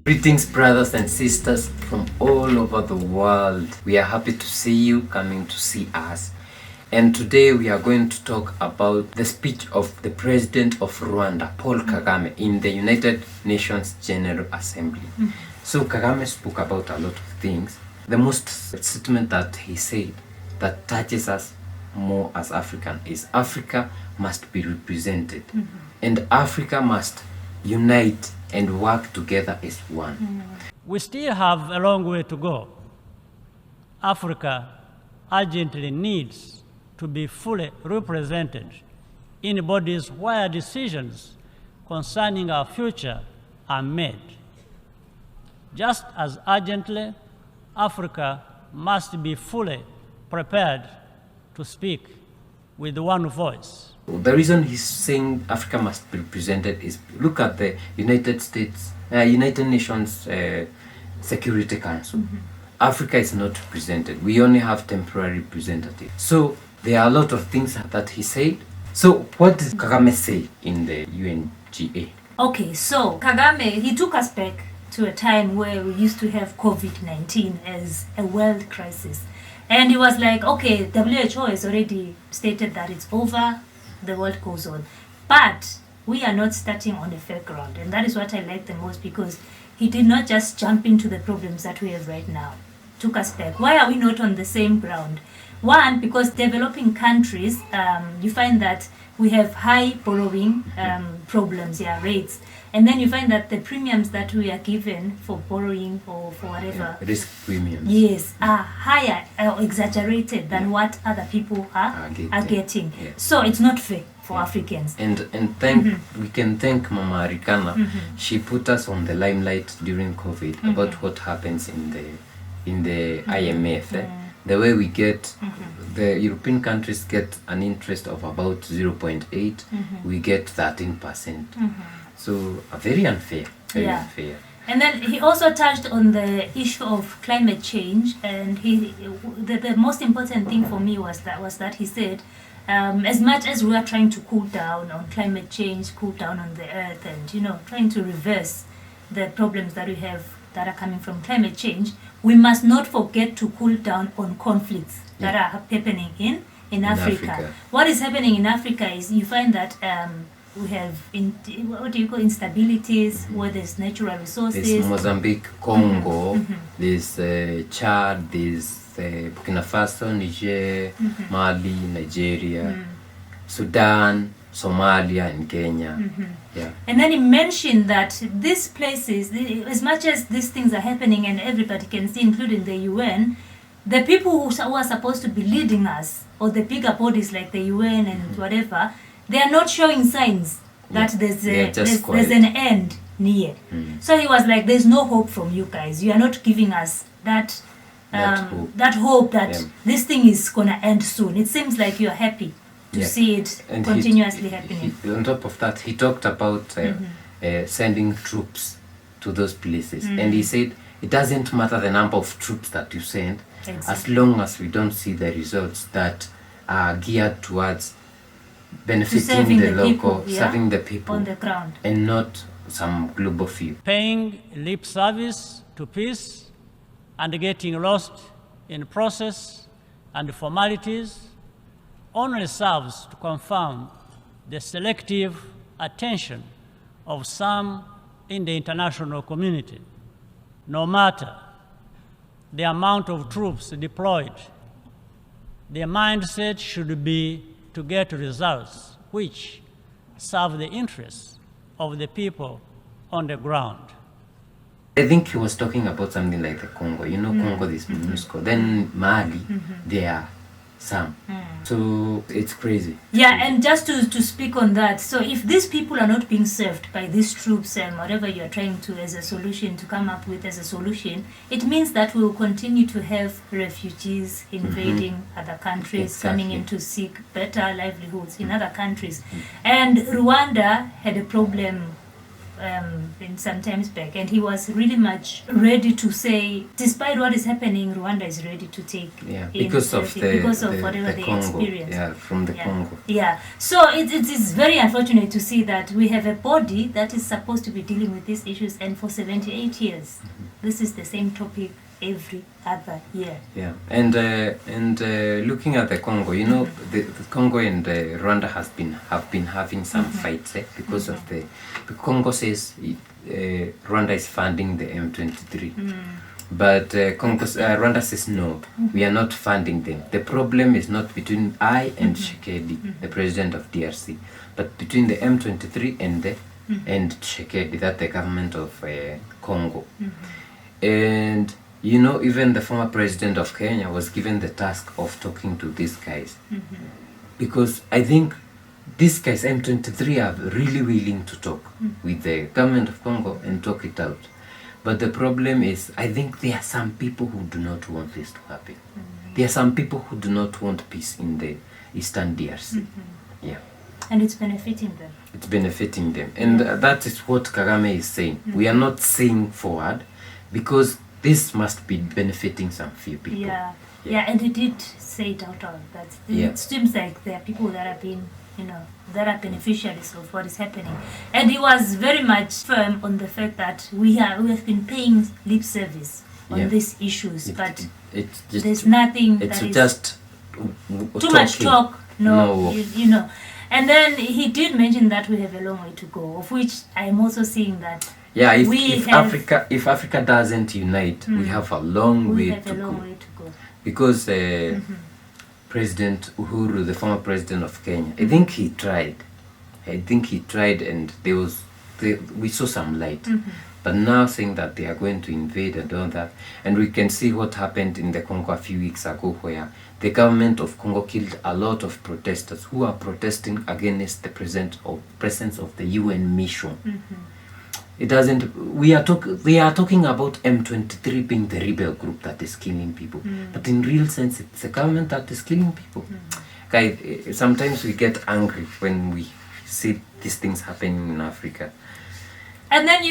Greetings, brothers and sisters from all over the world. We are happy to see you coming to see us. And today we are going to talk about the speech of the President of Rwanda, Paul Kagame, in the United Nations General Assembly. So Kagame spoke about a lot of things. The most statement that he said that touches us more as African is Africa must be represented. And Africa must unite and work together as one. We still have a long way to go. Africa urgently needs to be fully represented in bodies where decisions concerning our future are made. Just as urgently, Africa must be fully prepared to speak with one voice. The reason he's saying Africa must be represented is look at the United Nations Security Council. Africa is not represented. We only have temporary representatives. So there are a lot of things that he said. So what did Kagame say in the UNGA? Okay, so Kagame, he took us back to a time where we used to have COVID-19 as a world crisis. And he was like, okay, WHO has already stated that it's over, the world goes on. But we are not starting on a fair ground. And that is what I like the most, because he did not just jump into the problems that we have right now. Took us back. Why are we not on the same ground? One, because developing countries, you find that we have high borrowing problems, rates. And then you find that the premiums that we are given for borrowing or for whatever, risk premiums, yes, are higher or exaggerated than what other people are getting. So it's not fair for Africans. And we can thank Mama Arikana. She put us on the limelight during COVID about what happens in the IMF. The way we get, the European countries get an interest of about 0.8, we get 13%. So very unfair, unfair. And then he also touched on the issue of climate change, and the most important thing for me was that he said, as much as we are trying to cool down on climate change, cool down on the earth, and trying to reverse the problems that we have that are coming from climate change, we must not forget to cool down on conflicts that are happening in Africa. What is happening in Africa is you find that we have instabilities where there's natural resources. There's Mozambique, Congo, there's Chad, there's Burkina Faso, Niger, Mali, Nigeria, Sudan, Somalia, and Kenya. And then he mentioned that these places, as much as these things are happening and everybody can see, including the UN, the people who are supposed to be leading us, or the bigger bodies like the UN and whatever, they are not showing signs that there's an end near. So he was like, there's no hope from you guys. You are not giving us that hope that this thing is going to end soon. It seems like you're happy to see it continuously happening. On top of that, he talked about sending troops to those places. And he said, it doesn't matter the number of troops that you send, as long as we don't see the results that are geared towards benefiting the local, serving the people on the ground, and not some global few. Paying lip service to peace and getting lost in process and formalities only serves to confirm the selective attention of some in the international community. No matter the amount of troops deployed, their mindset should be to get results which serve the interests of the people on the ground. I think he was talking about something like the Congo. Congo is MONUSCO. Then Mali, there are some. So it's crazy. And just to speak on that, so if these people are not being served by these troops and whatever you're trying to as a solution to come up with as a solution, it means that we will continue to have refugees invading other countries, coming in to seek better livelihoods in other countries. And Rwanda had a problem in some times back, and he was really much ready to say, despite what is happening, Rwanda is ready to take because of whatever the they Congo. experience. From the Congo. Yeah, so it is very unfortunate to see that we have a body that is supposed to be dealing with these issues, and for 78 years, this is the same topic every other year. Yeah, and looking at the Congo, the Congo and Rwanda have been having some fights because of the Congo says Rwanda is funding the M23, but Rwanda says no, we are not funding them. The problem is not between I and Tshisekedi, the president of DRC, but between the M23 and Tshisekedi, that the government of Congo, and even the former president of Kenya was given the task of talking to these guys. Because I think these guys, M23, are really willing to talk with the government of Congo and talk it out. But the problem is, I think there are some people who do not want this to happen. There are some people who do not want peace in the Eastern DRC. Yeah. And it's benefiting them. It's benefiting them. And that is what Kagame is saying. We are not saying forward, because this must be benefiting some few people. Yeah, and he did say it out loud. That it seems like there are people that have been, that are beneficiaries of what is happening. And he was very much firm on the fact that we have been paying lip service on these issues, but there's nothing. It's that is just too much talk. No. And then he did mention that we have a long way to go, of which I'm also seeing that. Yeah, if Africa doesn't unite, we have a long way to go. Because President Uhuru, the former president of Kenya, I think he tried, and we saw some light. But now saying that they are going to invade and all that, and we can see what happened in the Congo a few weeks ago, where the government of Congo killed a lot of protesters who are protesting against the presence of the UN mission. It doesn't. They are talking about M23 being the rebel group that is killing people, but in real sense, it's the government that is killing people. Guys, sometimes we get angry when we see these things happening in Africa. And then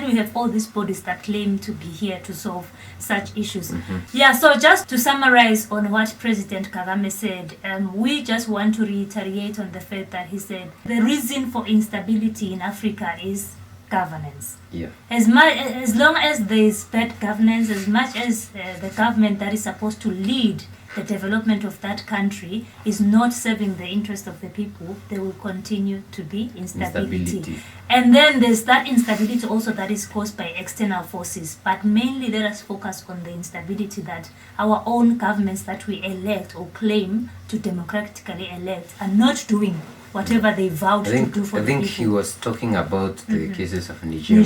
we have all these bodies that claim to be here to solve such issues. Yeah, so just to summarize on what President Kagame said, we just want to reiterate on the fact that he said the reason for instability in Africa is governance. Yeah. As long as there is bad governance, as much as the government that is supposed to lead the development of that country is not serving the interest of the people, there will continue to be instability. And then there's that instability also that is caused by external forces. But mainly let us focus on the instability that our own governments that we elect or claim to democratically elect are not doing whatever they vowed to do for the people. I think he was talking about the cases of Niger,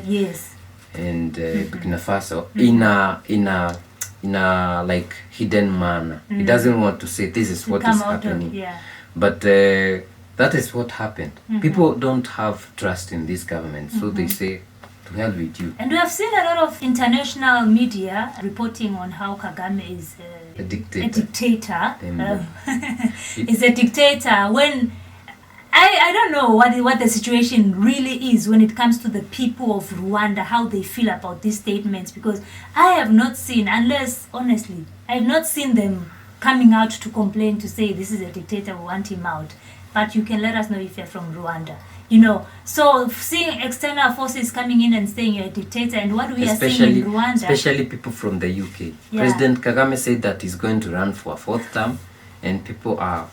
yes, and BURKINAFASO in a like hidden manner. He doesn't want to say this is what is happening. But that is what happened. People don't have trust in this government, so they say, to hell with you. And we have seen a lot of international media reporting on how Kagame is a dictator. Is a dictator when I don't know what the situation really is when it comes to the people of Rwanda, how they feel about these statements, because I have not seen, unless, honestly, I have not seen them coming out to complain, to say this is a dictator, we want him out. But you can let us know if you're from Rwanda. So seeing external forces coming in and saying you're a dictator, and what we are seeing in Rwanda... Especially people from the UK. President Kagame said that he's going to run for a fourth term, and people are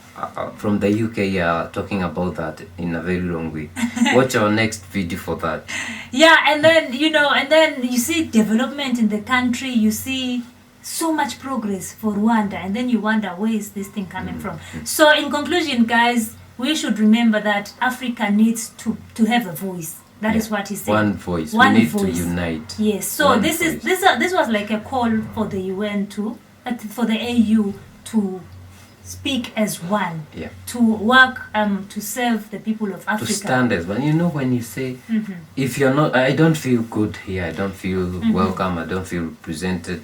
from the UK are talking about that in a very wrong way. Watch our next video for that. Yeah, and then you see development in the country, you see so much progress for Rwanda, and then you wonder, where is this thing coming from? So in conclusion, guys, we should remember that Africa needs to have a voice. That is what he said. One voice. We need to unite. Yes. So this was like a call for the UN for the AU to speak as one, to work to serve the people of Africa. To stand as one. When you say, if you're not, I don't feel good here, I don't feel welcome, I don't feel represented,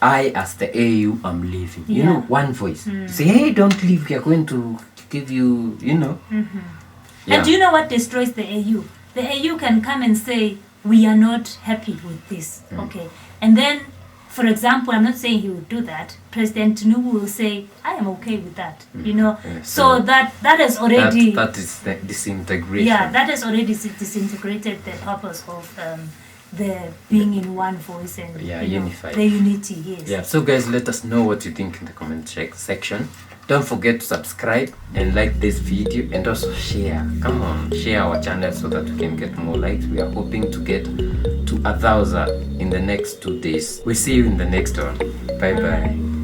I, as the AU, am leaving. One voice. Say, hey, don't leave, we are going to give you, And do you know what destroys the AU? the AU can come and say, we are not happy with this. Okay. And then, for example, I'm not saying he would do that. President Tinubu will say, I am okay with that. You know, so that is already... That is the disintegration. Yeah, that has already disintegrated the purpose of the being in one voice and unified. The unity, yes. Yeah, so guys, let us know what you think in the comment section. Don't forget to subscribe and like this video, and also share. Come on, share our channel so that we can get more likes. We are hoping to get to 1,000 in the next 2 days. We'll see you in the next one. Bye bye.